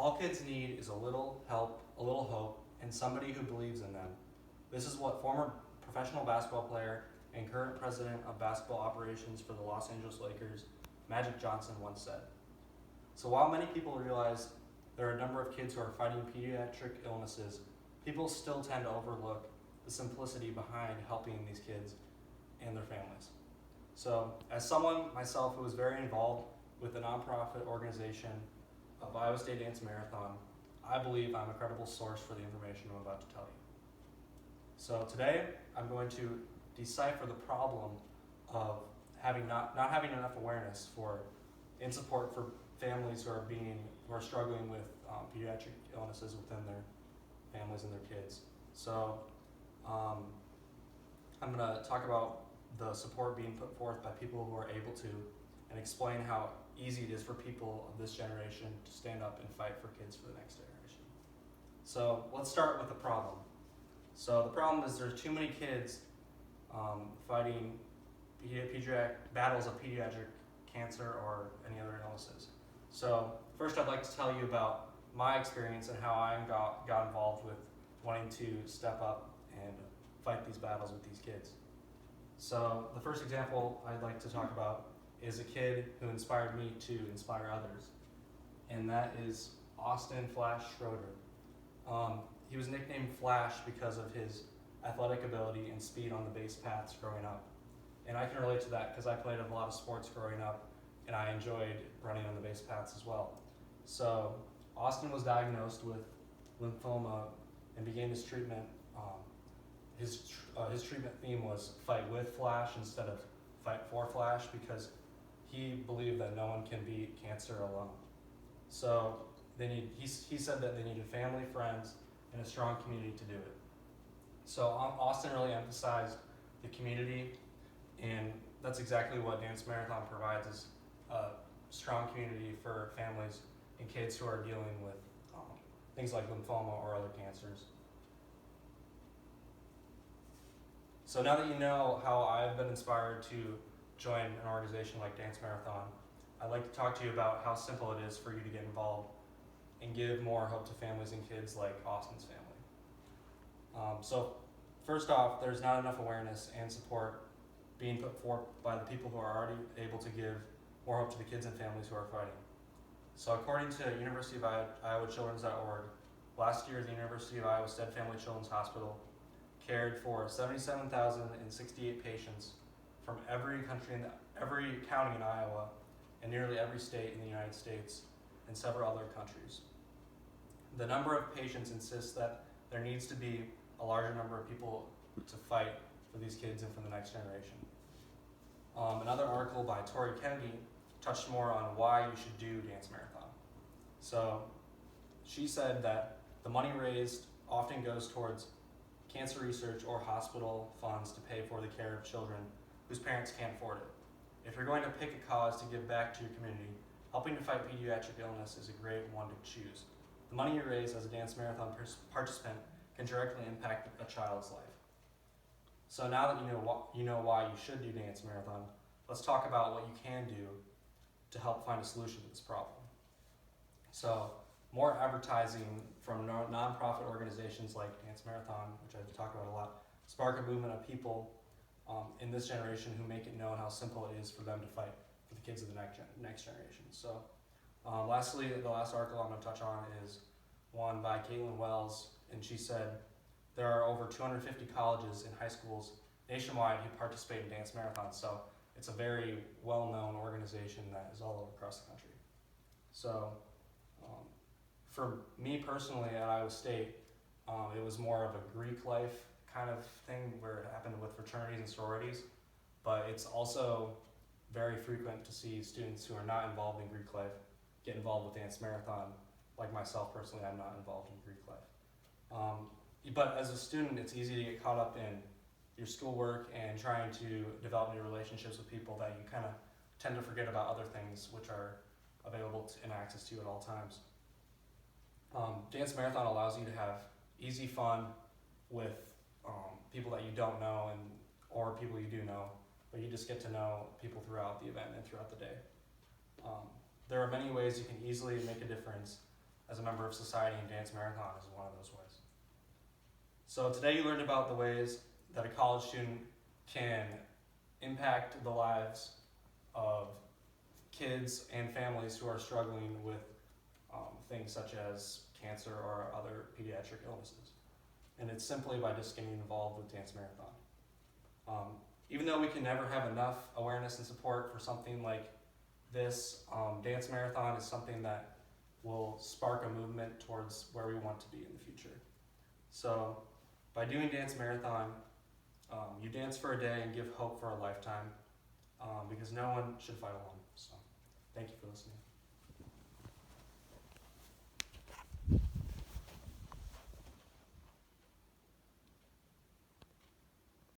All kids need is a little help, a little hope, and somebody who believes in them. This is what former professional basketball player and current president of basketball operations for the Los Angeles Lakers, Magic Johnson, once said. So while many people realize there are a number of kids who are fighting pediatric illnesses, people still tend to overlook the simplicity behind helping these kids and their families. So as someone myself who was very involved with the nonprofit organization of Iowa State Dance Marathon, I believe I'm a credible source for the information I'm about to tell you. So today I'm going to decipher the problem of not having enough awareness for and support for families who are struggling with pediatric illnesses within their families and their kids. So I'm going to talk about the support being put forth by people who are able to, and explain how easy it is for people of this generation to stand up and fight for kids for the next generation. So let's start with the problem. So the problem is there's too many kids fighting battles of pediatric cancer or any other illnesses. So first I'd like to tell you about my experience and how I got involved with wanting to step up and fight these battles with these kids. So the first example I'd like to talk about is a kid who inspired me to inspire others, and that is Austin Flash Schroeder. He was nicknamed Flash because of his athletic ability and speed on the base paths growing up. And I can relate to that because I played a lot of sports growing up and I enjoyed running on the base paths as well. So Austin was diagnosed with lymphoma and began his treatment. His treatment theme was fight with Flash instead of fight for Flash, because he believed that no one can beat cancer alone. So he said that they needed family, friends, and a strong community to do it. So Austin really emphasized the community, and that's exactly what Dance Marathon provides, is a strong community for families and kids who are dealing with things like lymphoma or other cancers. So now that you know how I've been inspired to join an organization like Dance Marathon, I'd like to talk to you about how simple it is for you to get involved and give more hope to families and kids like Austin's family. So first off, there's not enough awareness and support being put forth by the people who are already able to give more hope to the kids and families who are fighting. So according to University of Iowa Children's.org, last year the University of Iowa Stead Family Children's Hospital cared for 77,068 patients from every county in Iowa and nearly every state in the United States and several other countries. The number of patients insists that there needs to be a larger number of people to fight for these kids and for the next generation. Another article by Tori Kennedy touched more on why you should do Dance Marathon. So she said that the money raised often goes towards cancer research or hospital funds to pay for the care of children whose parents can't afford it. If you're going to pick a cause to give back to your community, helping to fight pediatric illness is a great one to choose. The money you raise as a Dance Marathon participant can directly impact a child's life. So now that you know why you should do Dance Marathon, let's talk about what you can do to help find a solution to this problem. So more advertising from nonprofit organizations like Dance Marathon, which I've talked about a lot, spark a movement of people in this generation who make it known how simple it is for them to fight for the kids of the next generation. So lastly, the last article I'm going to touch on is one by Caitlin Wells, and she said there are over 250 colleges and high schools nationwide who participate in Dance Marathon. So it's a very well-known organization that is all over across the country. So for me personally at Iowa State, it was more of a Greek life kind of thing where it happened with fraternities and sororities, but it's also very frequent to see students who are not involved in Greek life get involved with Dance Marathon. Like myself personally, I'm not involved in Greek life. But as a student, it's easy to get caught up in your schoolwork and trying to develop new relationships with people that you kind of tend to forget about other things which are available and access to at all times. Dance Marathon allows you to have easy fun with people that you don't know or people you do know, but you just get to know people throughout the event and throughout the day. There are many ways you can easily make a difference as a member of society, and Dance Marathon is one of those ways. So today you learned about the ways that a college student can impact the lives of kids and families who are struggling with things such as cancer or other pediatric illnesses. And it's simply by just getting involved with Dance Marathon. Even though we can never have enough awareness and support for something like this, Dance Marathon is something that will spark a movement towards where we want to be in the future. So by doing Dance Marathon, you dance for a day and give hope for a lifetime, because no one should fight alone. So thank you for listening.